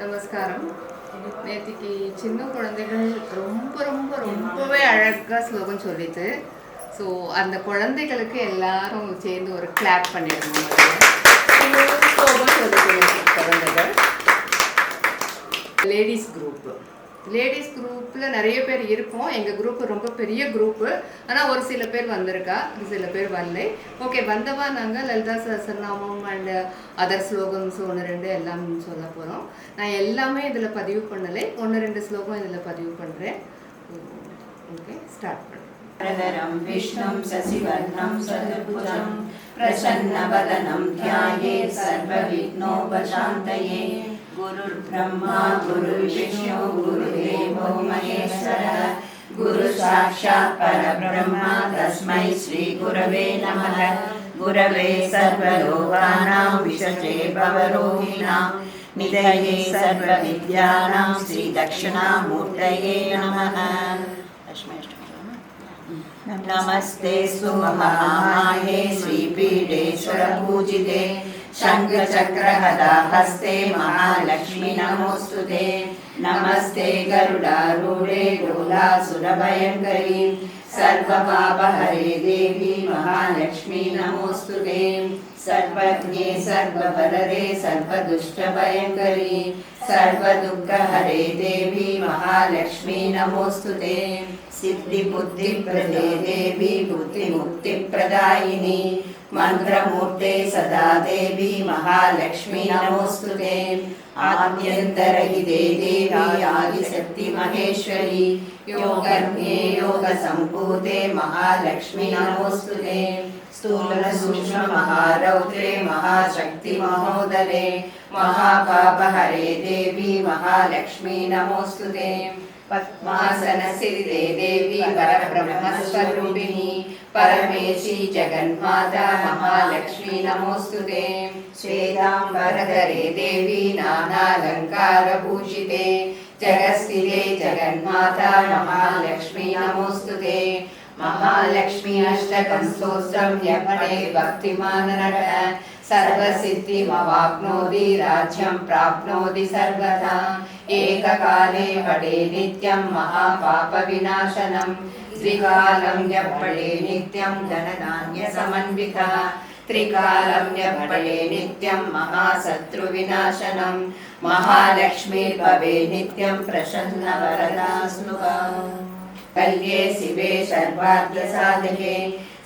நமஸ்காரம். நேற்றுக்கு சின்ன குழந்தைகள் ரொம்ப ரொம்ப ரொம்பவே அழகாக ஸ்லோகம் சொல்லிட்டு, ஸோ அந்த குழந்தைகளுக்கு எல்லாரும் சேர்ந்து ஒரு கிளாப் பண்ணிடணும். ஸ்லோகம் சொல்லிட்டு குழந்தைகள் லேடிஸ் குரூப்பில் நிறைய பேர் இருப்போம். எங்கள் குரூப்பு ரொம்ப பெரிய குரூப்பு. ஆனால் ஒரு சில பேர் வந்திருக்கா, ஒரு சில பேர் வரலை. ஓகே, வந்தவா நாங்கள் லலிதா சஹஸ்ரநாமம் அண்ட் அதர் ஸ்லோகம்ஸ் 1-2 எல்லாம் சொல்ல போகிறோம். நான் எல்லாமே இதில் பதிவு பண்ணலை, 1-2 ஸ்லோகம் இதில் பதிவு பண்ணுறேன். ஓகே, ஸ்டார்ட் பண்ணுறேன். प्रवरं विष्णुं शशिवर्णं चतुर्भुजं प्रसन्नवदनं ध्यायेत् सर्वविघ्नोपशान्तये। गुरुर्ब्रह्मा गुरुर्विष्णु गुरुदेवो महेश्वरः गुरुसाक्षात् परब्रह्म तस्मै श्रीगुरवे नमः। गुरवे सर्वलोकानां विषजे भवरोहिणां निधये सर्वविद्यानां श्रीदक्षिणामूर्तये नमः। नमस्ते सुमहामाये श्रीपीठेश्वरपूजिते शङ्खचक्रगदाहस्ते महालक्ष्मी नमोस्तुते। नमस्ते गरुडारूढे डोलासुरभयङ्करी सर्वपापहरे देवी महालक्ष्मी नमोस्तुते। सर्वज्ञे सर्ववरदे सर्वदुष्टभयङ्करी सर्वदुःखहरे देवी महालक्ष्मी नमोस्तुते। सिद्धिबुद्धिप्रदे देवी बुद्धिमुक्तिप्रदायिनी मन्त्रमूर्ते सदा देवी महालक्ष्मी नमोस्तुते। आद्यन्तरहिते देवी आदिशक्ति महेश्वरी योगज्ञे योगसम्भूते महालक्ष्मी नमोस्तुते। स्थूलसूक्ष्ममहारौद्रे महाशक्ति महोदरे महापापहरे देवी महालक्ष्मी नमोस्तुते। पद्मासनसिरिते देवी परब्रह्मस्वरूपिणी परमेशी जगन्माता महालक्ष्मी नमोस्तुते। श्वेताम्बरधरे देवी नानालङ्कारभूषिते जगत्स्थिते जगन्माता महालक्ष्मी नमोस्तुते। महालक्ष्मी अष्टकं स्तोत्रं यः पठेत् भक्तिमान् नरः सर्वसिद्धिमवाप्नोति राज्यं प्राप्नोति सर्वथा। एककाले पठे नित्यं महापापविनाशनं त्रिकालं यः पठे नित्यं धनधान्यसमन्वितः त्रिकालं यः पठे नित्यं महाशत्रुविनाशनं महालक्ष्मीर्भवे नित्यं प्रसन्नवरदा स्नुषा। कल्ये शिवे सर्वार्थसाधके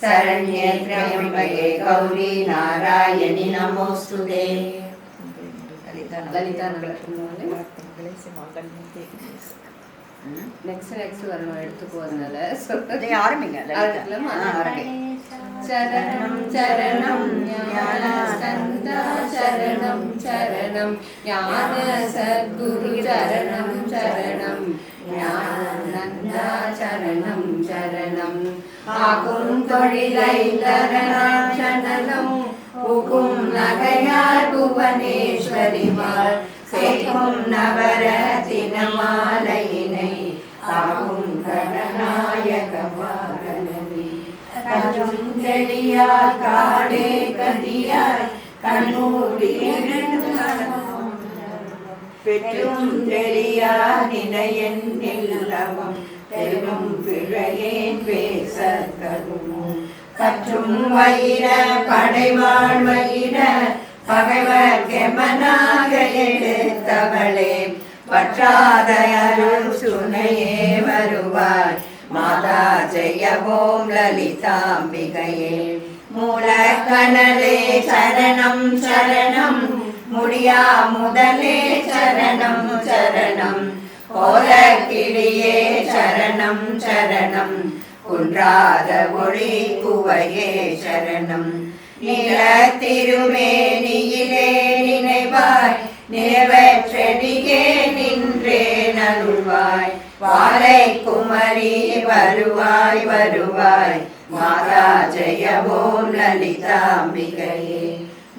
शरण्ये त्र्यम्बके गौरी नारायणि नमोस्तुते। ललिता நெக்ஸ்ட் வரணும் எடுத்துக்குவதனால ஆரம்பிங்க. சரணம் சரணம் ஞானஸ்கந்தா சரணம் சரணம் ஞான சத்குரு சரணம் சரணம் ஞானநந்தா சரணம் சரணம் ஆகும் தொழிலை தரணம் சரணம் புகும் நகையார் புவனேஸ்வரிமார் சேக்கும் நவரத்தின மாலையினை ஆகும் கணநாயகமாகனவி கற்றும் தெளியார் காடே கதியார் கண்ணூடி பெற்றும் தெளியார் நினையன் நில்லவம் பெரும் பிழையேன் பேச கருமும் கற்றும் வயிற படைவாழ் வயிற பகைவர் கெமனாக எடுத்தவளே பற்றாத அருள் சுனையே வருவாய் மாதா ஜெயவோம் லலிதாம்பிகையே. மூலக்கணலே சரணம் சரணம் முடியா முதலே சரணம் சரணம் கோலக்கிளியே சரணம் சரணம் குன்றாத ஒளி குவையே சரணம். நிலத்திருமேனியிலே நினைவாய் நினைவற்றடியே நின்றே நல்வாய் வாழை குமரி வருவாய் வருவாய் மாதா ஜெயவோம் லலிதாம்பிகையே.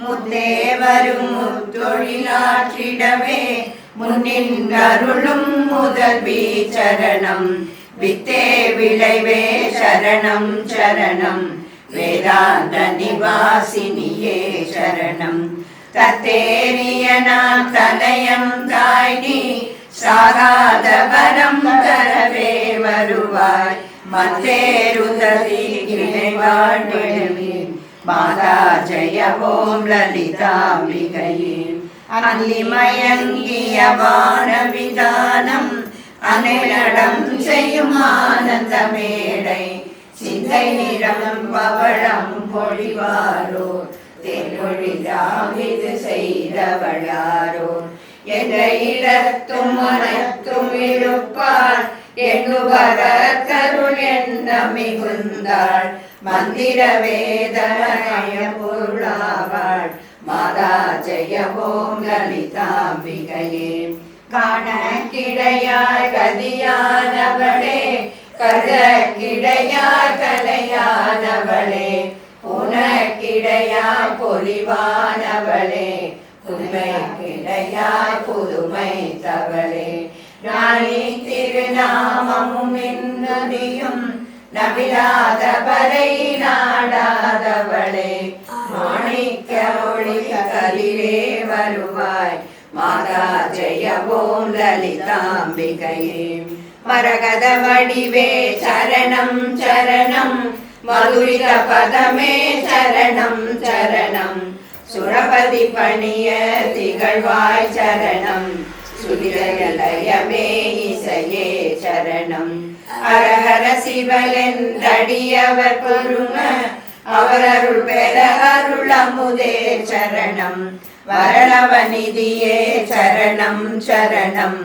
முத்தே வரும் முத்தொழிலாற்றிடவே முன்னின்றருளும் முதல்வி சரணம் வித்தே விளைவே சரணம் சரணம் வேதாந்த நிவாசினியே சரணம். தத்தேரியனாம் தனயம் தாய்னி சாகாத வரம் தரவே வருவாய் மத்தேருதவி கிளைவாழ்விடமே மாதா ஜெய ஓம் லலிதாம்பிகையே அல்லிமயங்கிய வானவிதானம் அனைநடம் செய்யும் ஆனந்த மேடை சிந்தை நிறம் பவழம் பொழிவாரோ தென்மொழிதாவிது செய்தவளாரோ என்ற இடத்தும் மனத்தும் இருப்பாள் எண்ணுவர கருள் எண்ண மிகுந்தாள் மந்திர வேதமய பொருளாவாள் மாதா ஜெய ஓம் லலிதாம்பிகையே காண கிடையாய் கதியானவளே கத கிடையாய் கலையானவளே உனக்கிடையாய் பொலிவானவளே புதுமை கிடையாய் புதுமை தவளே நாளை திருநாமமும் இன்னும் நபிலாத வரை நாடாதவளே மாணிக்க ஒளி கலிலே வருவாய் மாதா ஜெய ஓம் லலிதாம்பிகையே மரகத வடிவே சரணம் சரணம் மதுரித பதமே சரணம் சரணம் சுரபதி பணிய திகழ்வாய் சரணம் சுதிலயமே இசையே சரணம் அரஹர சிவலென்றடியவர் பொரும அவரருள் பெற அருளமுதே சரணம் வரளவநிதியே சரணம் சரணம்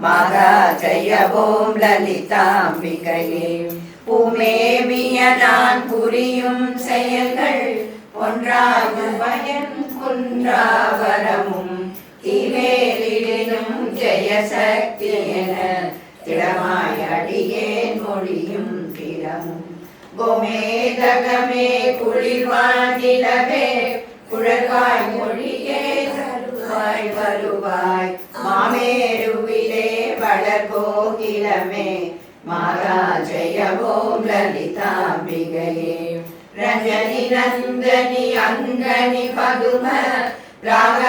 மாதா ஜெய ஓம் லலிதாம்பிகையே பூமேவிய நான் புரியும் செயல்கள் ஒன்றாகும் பயன் குன்றாவரமும் தீவேலினும் ஜெய சக்தி என திடமாய் அடியேன் மொழியும் திறமும் கோமேதகமே குளிர்வானிலவே குழற்காய் மொழியே தருவாய் வருவாய் மாமேருவிலே வளர்போகிலமே மாதா ஜெய ஓம் லலிதாம்பிகையே ரஞ்சனி நந்தனி அங்கனி பதும ராக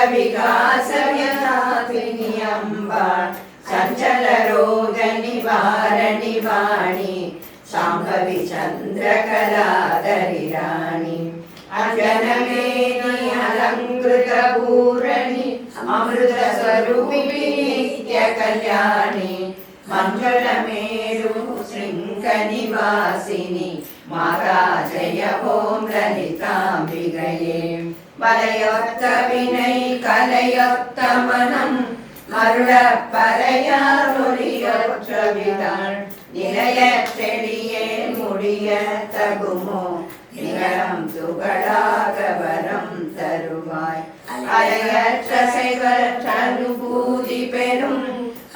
விகாசயனாதினி அம்பாள் சஞ்சல ரோக நிவாரணி வாணி சாம்பவி சந்திரகலாதரி ராணி அஞ்சனமேனி அலங்கிருத பூரணி அமிர்த ஸ்வரூபிணி நித்ய கல்யாணி மங்களமேரு சிங்க நிவாசினி மாதா ஜெய ஓம் லலிதாம்பிகையே வலையொத்த வினை கலையொத்த மனம் மருள பறையார் ஒளியொற்ற விதாள் நிலைய செடியே முடிய தகுமோ நிகழம் துகளாக வரம் தருவாய் அலையற்ற செய்வற்ற அனுபூதி பெறும்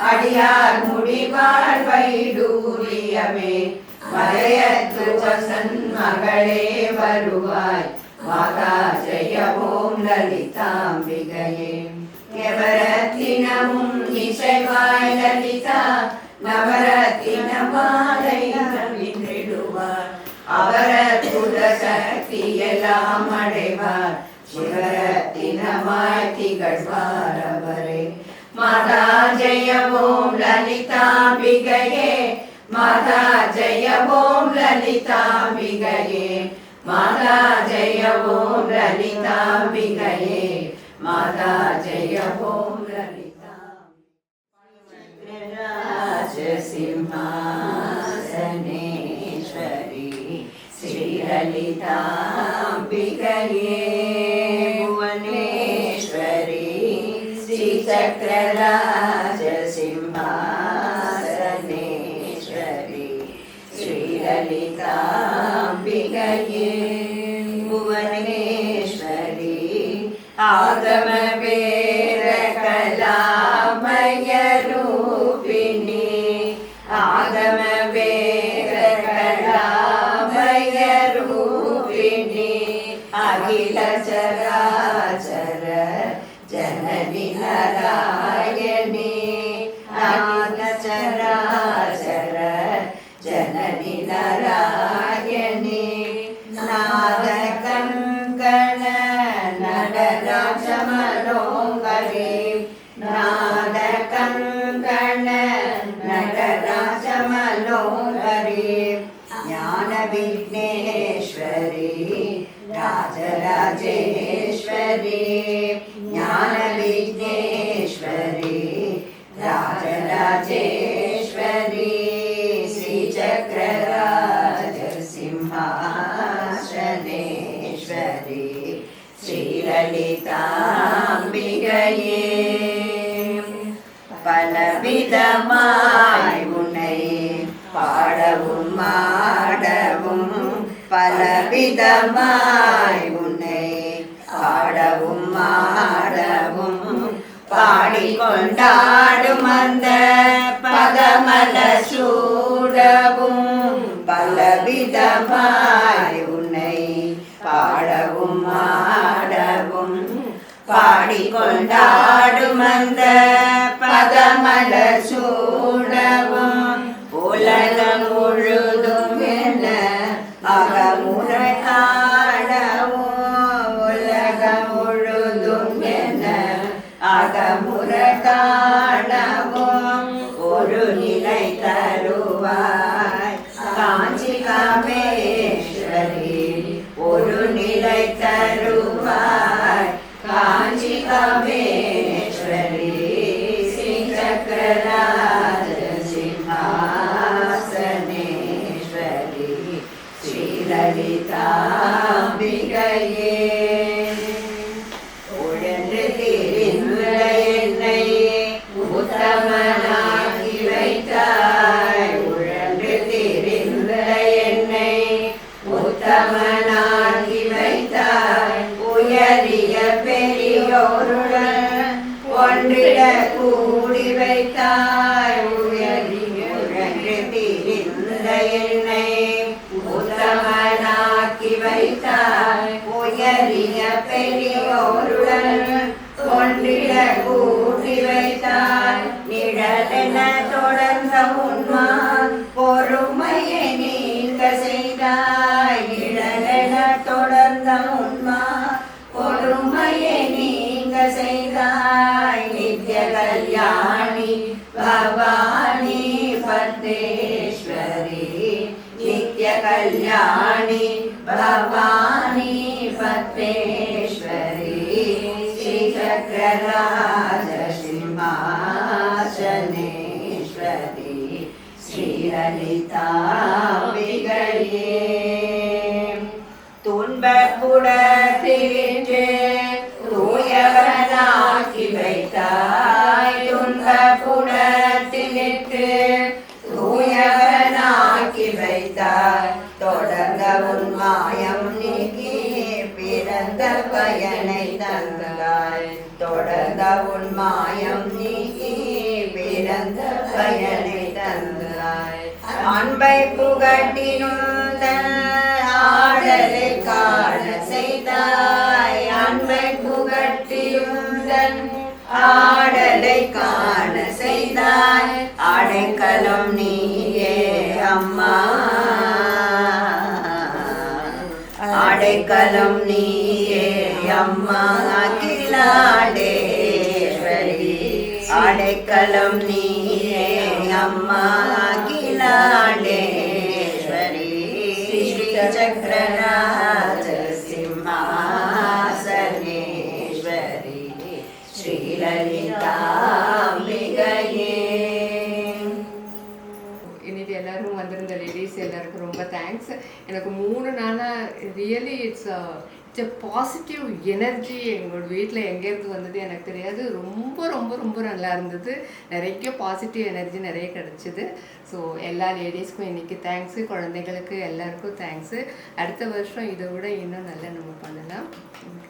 அடியார் முடிவாழ் வைடூரியமே மலையத்து வசன் மகளே வருவாய் மாதா ஜெய ஓம் லலிதாம்பிகையே எவரத்தினமும் இசைவாய் லலிதா நவரத்தின மாலை நவிந்திடுவார் அவரத்துத சக்தி எல்லாம் அடைவார் சிவரத்தினமாய் திகழ்வார் அவரே மாதா ஜெய ஓம் லலிதாம்பிகையே மாதா ஜெய ஓம் லலிதாம்பிகையே மாதா ஜெய ஓம் லலிதாம்பிகையே மாதா ஜெய ஓம் லலிதா சிம்மாசனேஸ்வரி ஸ்ரீ லலிதாம்பிகையே புவனேஸ்வரி ஸ்ரீ சக்கரராஜ சிம்மாசனேஸ்வரி ஸ்ரீ லலிதாம்பிகையே புவனேஸ்வரி ஆகம வேத கலாமய ரூபிணி ஆகம வேத கலாமய ரூபிணி அகில சராச்சர ஜனனி நாராயணி அகில சராச்சர ஜனனி நாராயணி நாத கங்கண நடராஜமல ஞான விக்னேஸ்வரி ராஜராஜேஸ்வரி ஸ்ரீசக்கரராஜ சிம்ஹாசனேஸ்வரி ஸ்ரீலலிதாம்பிகையே பலவிதமாய் உன்னை பாடவும் ஆடவும் பலவிதமாய் உன்னை பாடவும் ஆடவும் பாடிக்கொண்டாடும் அந்த பதமல சூடவும் பலவிதமாய் உன்னை பாடவும் ஆடவும் பாடிக்கொண்டாடும் அந்த பதமல சூடவும் உலகம் முழுதும் என்ன அகமுறை காணவும் உலகம் முழுதும் என்ன அகமுறை காணவும் ஒரு நிலை தருவாய் காஞ்சி காமேஸ்வரி ஒரு நிலை தருவாய் காஞ்சி காமேஸ்வரி ஸ்ரீசக்கரராஜ சிம்ஹாசனேஸ்வரி ஸ்ரீலலிதாம்பிகையே உழன்று திரிந்த என்னை உத்தமனாக்கி வைத்தாய் உழன்று திரிந்த என்னை உத்தமனாக்கி வைத்தாய் உயரிய பெரியோருடன் ஒன்றிட கூடி வைத்தாய் உயரிய உழன்று திரிந்த என்னை உத்தமனாக்கி வைத்தாய் உயரிய பெரியோருடன் ஒன்றிட கூடி வைத்தாய் நிழலென தொடர்ந்த உன்மா பொறுமையை நீங்க செய்தாய் நிழலென தொடர்ந்த உன்மா பொறுமையை நீங்க செய்தாய் நித்ய கல்யாணி பவானி பத்தேஸ்வரி நித்ய கல்யாணி பவானி பத்தேஸ்வரி ஸ்ரீசக்கரராஜ சிம்ஹாசனேஸ்வரி ஸ்ரீலலிதாம்பிகையே துன்பப்புடத்திலின்று தூயவனாக்கி வைத்தாய் துன்பப்புடத்திலிட்டு தூயவனாக்கி வைத்தாய் தொடர்ந்த உன் மாயம் நீக்கி பிறந்த பயனை தந்தாய் தொடர்ந்த உன் மாயம் நீக்கி பிறந்த பயனை தந்தாய் அன்பை புகட்டினுந்தன் ஆடலை காண செய்தாய் அன்பை புகட்டியுந்தன் ஆடலை காண செய்தாய் அடைக்கலம் நீயே அம்மா அடைக்கலம் நீயே அம்மா அகிலாண்டேஸ்வரி அடைக்கலம் நீயே அம்மா அகிலாண்டேஸ்வரி ஸ்ரீசக்கரராஜ சிம்ஹாசனேஸ்வரி ஸ்ரீலலிதாம்பிகையே இன்னைக்கு எல்லாரும் வந்திருந்த லேடிஸ் எல்லாருக்கும் ரொம்ப தேங்க்ஸ். எனக்கு 3 நாளாக really it's a positive energy எங்களோட வீட்டில் எங்கேருந்து வந்தது எனக்கு தெரியாது. ரொம்ப ரொம்ப ரொம்ப நல்லா இருந்தது. நிறைய பாசிட்டிவ் எனர்ஜி நிறைய கிடச்சிது. ஸோ எல்லா லேடிஸ்க்கும் இன்றைக்கி தேங்க்ஸு, குழந்தைங்களுக்கு எல்லாருக்கும் தேங்க்ஸு. அடுத்த வருஷம் இதை விட இன்னும் நல்லா நம்ம பண்ணலாம்.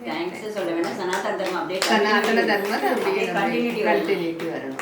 தேங்க்ஸ் சொல்ல வேண்டாம். சனாதன தர்மம் அப்படியே சனாதன தர்மம் அப்படியே கண்டினியூட்டி வரணும்.